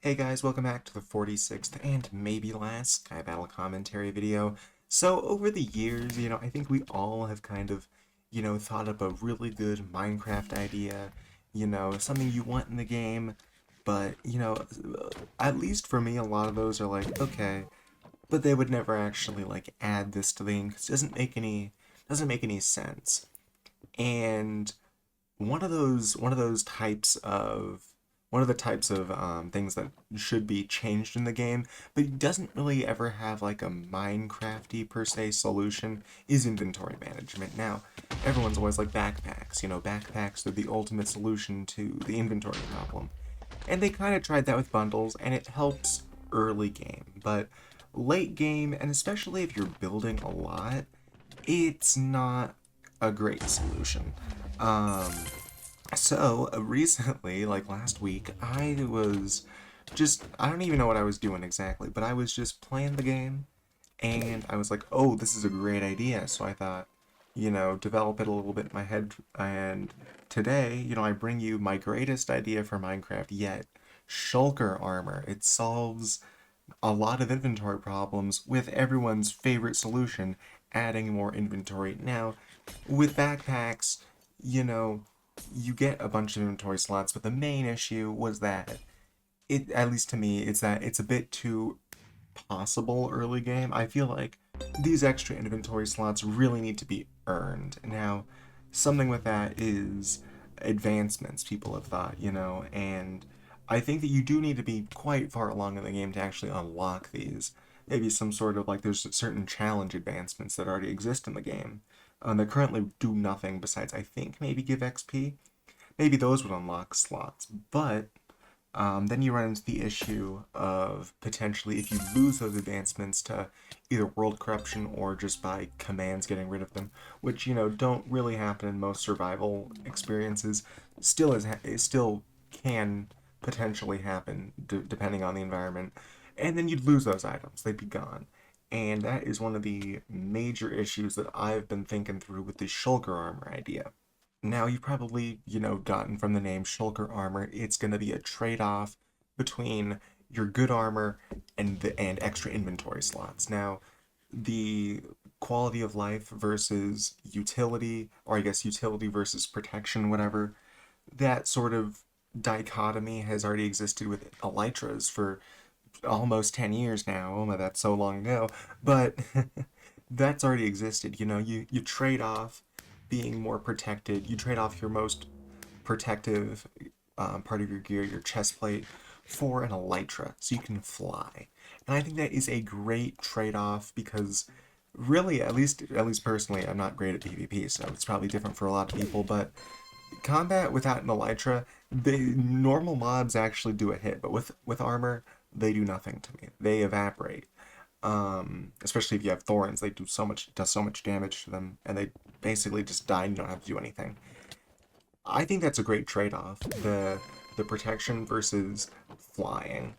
Hey guys, welcome back to the 46th and maybe last Sky Battle commentary video. So over the years, I think we all have kind of, thought up a really good Minecraft idea, something you want in the game, but, at least for me, a lot of those are like, okay, but they would never actually like add this to the game 'cause it doesn't make any sense. And one of the types of things that should be changed in the game, but it doesn't really ever have like a Minecrafty per se solution, is inventory management. Now, everyone's always like backpacks. Backpacks are the ultimate solution to the inventory problem. And they kind of tried that with bundles, and it helps early game. But late game, and especially if you're building a lot, it's not a great solution. Um, so recently, like last week, I don't even know what I was doing exactly, but I was just playing the game and I was like, oh, this is a great idea. So I thought, develop it a little bit in my head. And today, I bring you my greatest idea for Minecraft yet, Shulker armor. It solves a lot of inventory problems with everyone's favorite solution, adding more inventory. Now, with backpacks, you know, you get a bunch of inventory slots, but the main issue was that at least to me, it's that it's a bit too possible early game. I feel like these extra inventory slots really need to be earned. Now, something with that is advancements, people have thought, and I think that you do need to be quite far along in the game to actually unlock these. Maybe some sort of like there's certain challenge advancements that already exist in the game. That currently do nothing besides, I think, maybe give XP. Maybe those would unlock slots, but then you run into the issue of potentially if you lose those advancements to either world corruption or just by commands getting rid of them, which don't really happen in most survival experiences. It still can potentially happen depending on the environment, and then you'd lose those items; they'd be gone. And that is one of the major issues that I've been thinking through with the Shulker armor idea. Now, you've probably, gotten from the name Shulker armor, it's going to be a trade-off between your good armor and extra inventory slots. Now, the quality of life versus utility, or I guess utility versus protection, whatever, that sort of dichotomy has already existed with elytras for almost 10 years now. Oh my, that's so long ago. But that's already existed. You trade off being more protected. You trade off your most protective part of your gear, your chest plate, for an elytra, so you can fly. And I think that is a great trade-off because really, at least personally, I'm not great at PvP, so it's probably different for a lot of people, but combat without an elytra, the normal mobs actually do a hit, but with armor, they do nothing to me. They evaporate. Especially if you have thorns, they does so much damage to them, and they basically just die and you don't have to do anything. I think that's a great trade-off, the protection versus flying.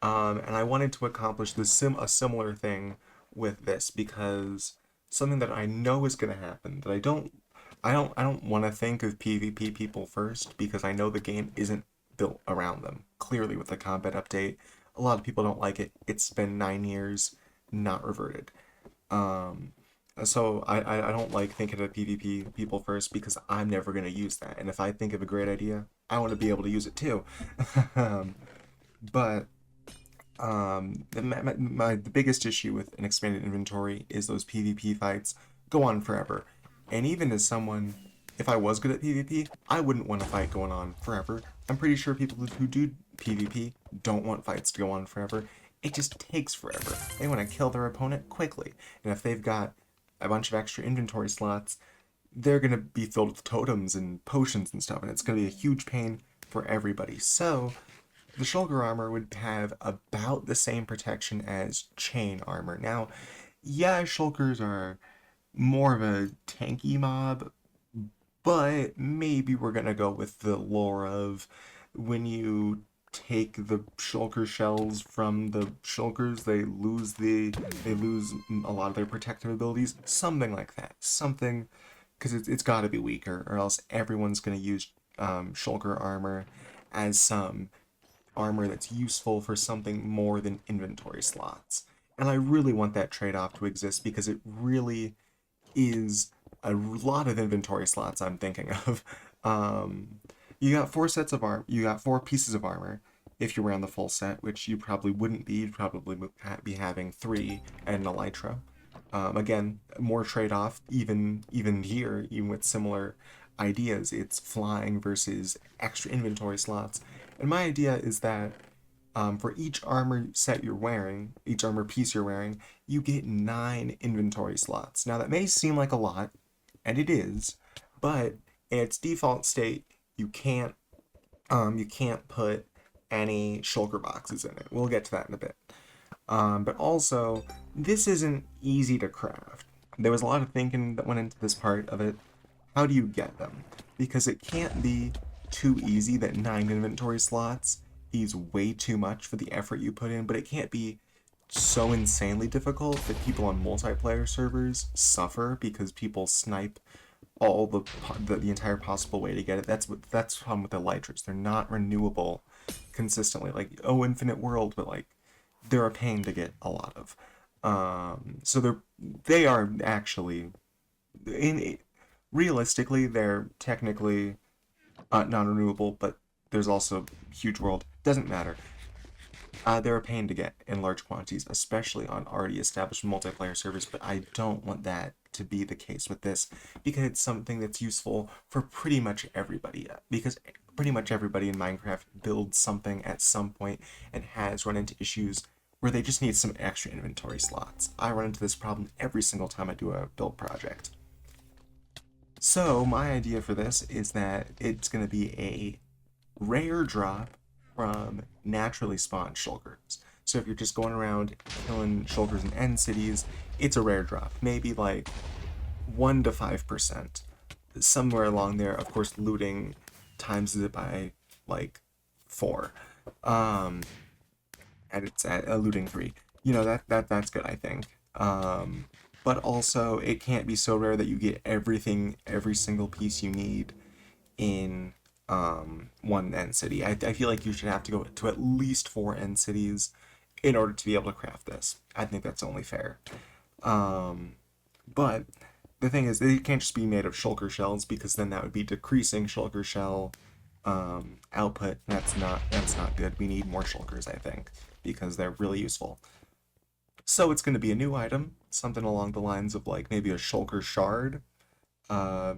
And I wanted to accomplish a similar thing with this because something that I know is going to happen that I don't want to think of PvP people first because I know the game isn't built around them. Clearly, with the combat update, a lot of people don't like it. It's been 9 years, not reverted. Um, so I don't like thinking of PvP people first because I'm never going to use that. And if I think of a great idea, I want to be able to use it too. um, but the biggest issue with an expanded inventory is those PvP fights go on forever. And even as someone, if I was good at PvP, I wouldn't want a fight going on forever. I'm pretty sure people who do PvP don't want fights to go on forever. It just takes forever. They want to kill their opponent quickly. And if they've got a bunch of extra inventory slots, they're going to be filled with totems and potions and stuff, and it's going to be a huge pain for everybody. So, the shoulder armor would have about the same protection as chain armor. Now, yeah, shulkers are more of a tanky mob, but maybe we're gonna go with the lore of when you take the shulker shells from the shulkers, they lose a lot of their protective abilities. Something like that. Something because it's got to be weaker, or else everyone's gonna use shulker armor as some armor that's useful for something more than inventory slots. And I really want that trade-off to exist because it really is a lot of inventory slots I'm thinking of. Um, you got four sets of arm. You got four pieces of armor. If you were on the full set, which you probably wouldn't be, you'd probably be having three and an elytra. Again, more trade-off even here, even with similar ideas. It's flying versus extra inventory slots. And my idea is that for each armor set you're wearing, each armor piece you're wearing, you get 9 inventory slots. Now that may seem like a lot, and it is, but in its default state, you can't put any shulker boxes in it. We'll get to that in a bit. But also, this isn't easy to craft. There was a lot of thinking that went into this part of it. How do you get them? Because it can't be too easy that 9 inventory slots is way too much for the effort you put in, but it can't be so insanely difficult that people on multiplayer servers suffer because people snipe all the entire possible way to get it. That's the problem with elytras. They're not renewable consistently. Like, oh, infinite world, but like they're a pain to get a lot of. So they are actually in realistically they're technically non-renewable, but there's also huge world. Doesn't matter. They're a pain to get in large quantities, especially on already established multiplayer servers, but I don't want that to be the case with this because it's something that's useful for pretty much everybody. Because pretty much everybody in Minecraft builds something at some point and has run into issues where they just need some extra inventory slots. I run into this problem every single time I do a build project. So my idea for this is that it's going to be a rare drop from naturally spawned shulkers. So if you're just going around killing shulkers in end cities, it's a rare drop. Maybe like 1 to 5%. Somewhere along there, of course, looting times it by like 4. Um, and it's at a looting 3. You know, that's good, I think. But also, it can't be so rare that you get everything, every single piece you need in one end city. I feel like you should have to go to at least 4 end cities in order to be able to craft this. I think that's only fair. But the thing is, they can't just be made of shulker shells because then that would be decreasing shulker shell output. That's not good. We need more shulkers, I think, because they're really useful. So it's going to be a new item, something along the lines of like maybe a shulker shard. Uh,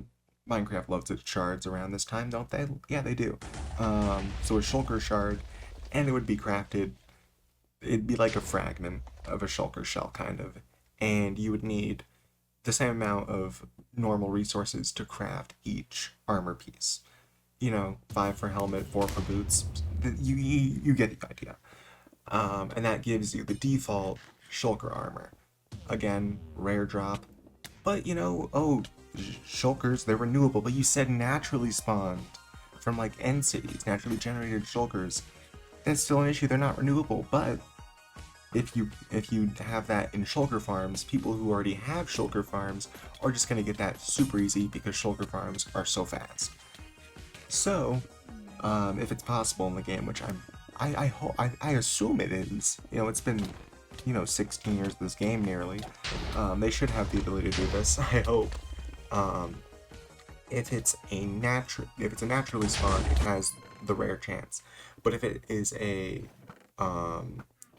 Minecraft loves its shards around this time, don't they? Yeah, they do. So a shulker shard, and it would be crafted. It'd be like a fragment of a shulker shell, kind of, and you would need the same amount of normal resources to craft each armor piece. You know, 5 for helmet, 4 for boots. You get the idea. And that gives you the default shulker armor. Again, rare drop. But you know, oh, shulkers, they're renewable, but you said naturally spawned from like end cities, naturally generated shulkers. That's still an issue, they're not renewable, but if you have that in shulker farms, people who already have shulker farms are just gonna get that super easy because shulker farms are so fast. So, if it's possible in the game, which I assume it is, you know, it's been 16 years of this game nearly. They should have the ability to do this. I hope. Um, if it's a naturally spawned, it has the rare chance. But if it is a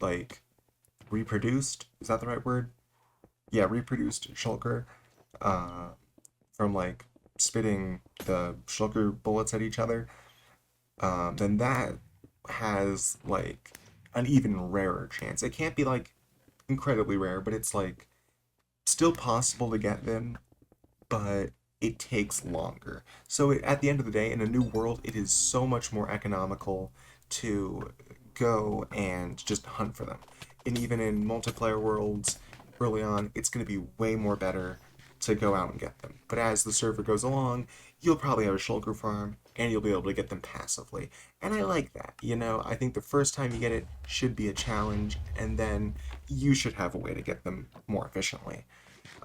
like reproduced, is that the right word? Yeah, reproduced shulker, uh, from like spitting the shulker bullets at each other, then that has like an even rarer chance. It can't be like incredibly rare, but it's like still possible to get them, but it takes longer. So at the end of the day, in a new world, it is so much more economical to go and just hunt for them. And even in multiplayer worlds early on, it's going to be way more better to go out and get them. But as the server goes along, you'll probably have a shulker farm and you'll be able to get them passively. And I like that. You know, I think the first time you get it should be a challenge, and then you should have a way to get them more efficiently.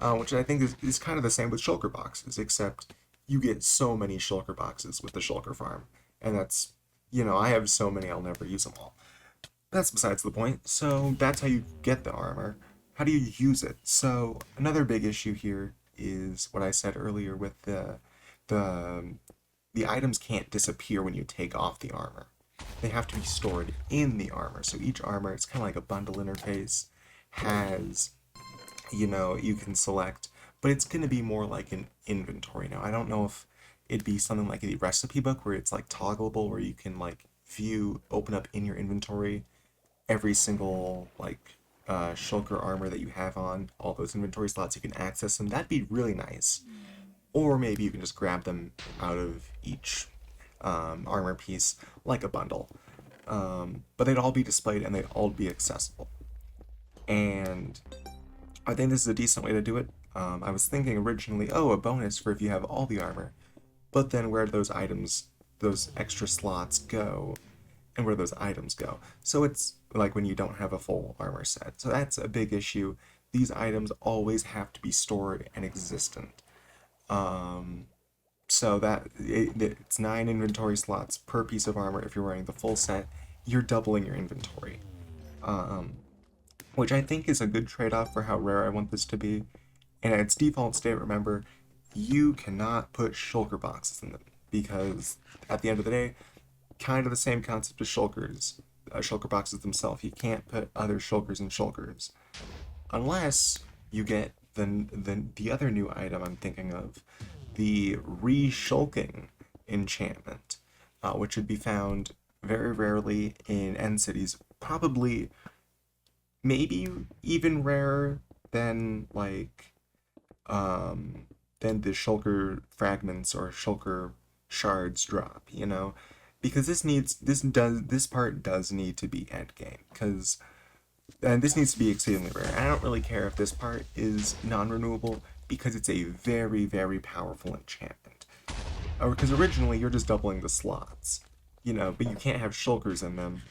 Which I think is kind of the same with shulker boxes, except you get so many shulker boxes with the shulker farm. And that's, I have so many I'll never use them all. That's besides the point. So that's how you get the armor. How do you use it? So another big issue here is what I said earlier with the the items can't disappear when you take off the armor. They have to be stored in the armor. So each armor, it's kind of like a bundle interface, has, you can select, but it's going to be more like an inventory now. I don't know if it'd be something like a recipe book where it's like toggleable, where you can like open up in your inventory every single like shulker armor that you have on all those inventory slots. You can access them. That'd be really nice. Or maybe you can just grab them out of each armor piece like a bundle. But they'd all be displayed and they'd all be accessible. And I think this is a decent way to do it. I was thinking originally, oh, a bonus for if you have all the armor. But then where do those items, those extra slots go? And where those items go? So it's like when you don't have a full armor set. So that's a big issue. These items always have to be stored and existent. So it's 9 inventory slots per piece of armor. If you're wearing the full set, you're doubling your inventory, which I think is a good trade-off for how rare I want this to be. And at its default state, remember, you cannot put shulker boxes in them because at the end of the day, kind of the same concept as shulkers, shulker boxes themselves. You can't put other shulkers in shulkers unless you get the other new item I'm thinking of, the re-shulking enchantment, which would be found very rarely in end cities, probably maybe even rarer than like than the shulker fragments or shulker shards drop, because this part does need to be end game, because and this needs to be exceedingly rare. And I don't really care if this part is non-renewable because it's a very, very powerful enchantment. Or because originally you're just doubling the slots, but you can't have shulkers in them,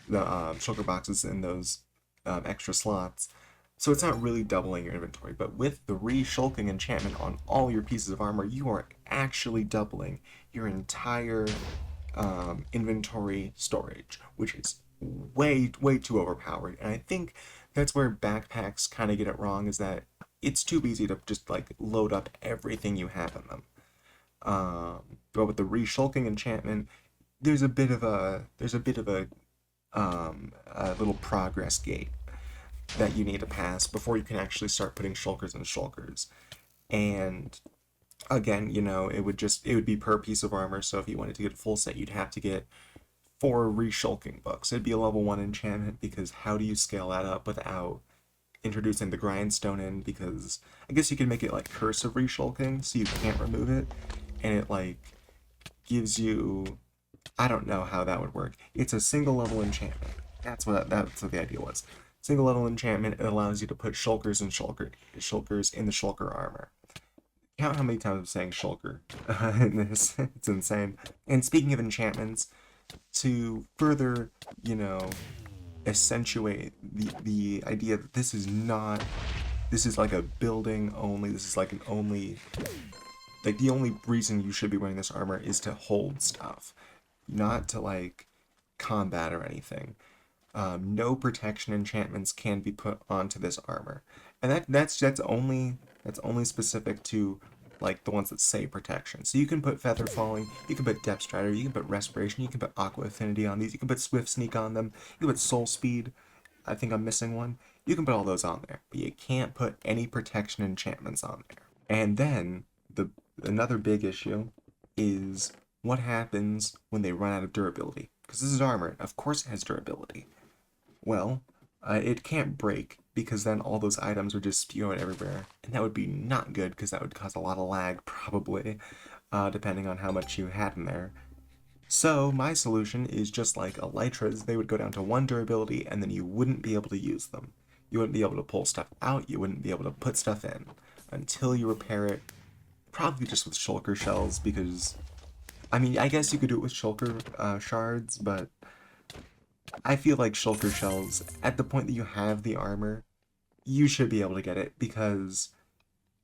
the shulker boxes in those extra slots. So it's not really doubling your inventory. But with the re-shulking enchantment on all your pieces of armor, you are actually doubling your entire inventory storage, which is way, way too overpowered. And I think that's where backpacks kind of get it wrong, is that it's too easy to just like load up everything you have in them. But with the re-shulking enchantment, there's a bit of a little progress gate that you need to pass before you can actually start putting shulkers in shulkers. And again, it would be per piece of armor. So if you wanted to get a full set, you'd have to get 4 re-shulking books. It'd be a level 1 enchantment, because how do you scale that up without introducing the grindstone in? Because I guess you can make it like cursive re-shulking, so you can't remove it, and it like gives you, I don't know how that would work. It's a single level enchantment. That's what the idea was. Single level enchantment. It allows you to put shulkers in the shulker armor. Count how many times I'm saying shulker in this. It's insane. And speaking of enchantments, to further, accentuate the idea that this is like a building only, this is like an only, like the only reason you should be wearing this armor is to hold stuff, not to like combat or anything. No protection enchantments can be put onto this armor, and that's only specific to like the ones that say protection. So you can put feather falling, you can put depth strider, you can put respiration, you can put aqua affinity on these, you can put swift sneak on them, you can put soul speed. I think I'm missing one. You can put all those on there, but you can't put any protection enchantments on there. And then another big issue is what happens when they run out of durability. Because this is armor, of course it has durability. Well, it can't break, because then all those items would just spew out everywhere, and that would be not good, because that would cause a lot of lag, probably, depending on how much you had in there. So my solution is just like elytras. They would go down to 1 durability, and then you wouldn't be able to use them. You wouldn't be able to pull stuff out, you wouldn't be able to put stuff in until you repair it, probably just with shulker shells, because, I mean, I guess you could do it with shulker shards, but I feel like shulker shells, at the point that you have the armor, you should be able to get it, because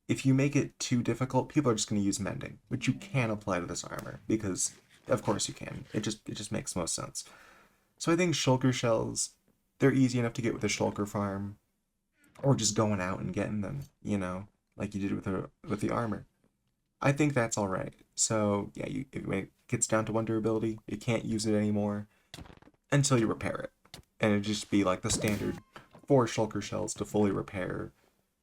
if you make it too difficult, people are just going to use mending, which you can apply to this armor, because of course you can. It just makes most sense. So I think shulker shells, they're easy enough to get with a shulker farm, or just going out and getting them, like you did with the armor. I think that's all right. So yeah, when it gets down to one durability, you can't use it anymore until you repair it, and it'd just be like the standard 4 shulker shells to fully repair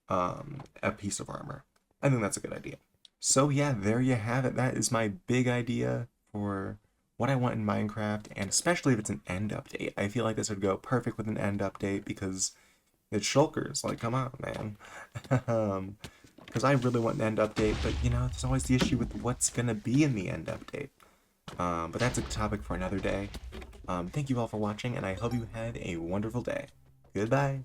a piece of armor. I think that's a good idea. So yeah, there you have it. That is my big idea for what I want in Minecraft, and especially if it's an end update. I feel like this would go perfect with an end update because it's shulkers. Like, come on, man. Because I really want an end update, but there's always the issue with what's gonna be in the end update. But that's a topic for another day. Thank you all for watching, and I hope you had a wonderful day. Goodbye.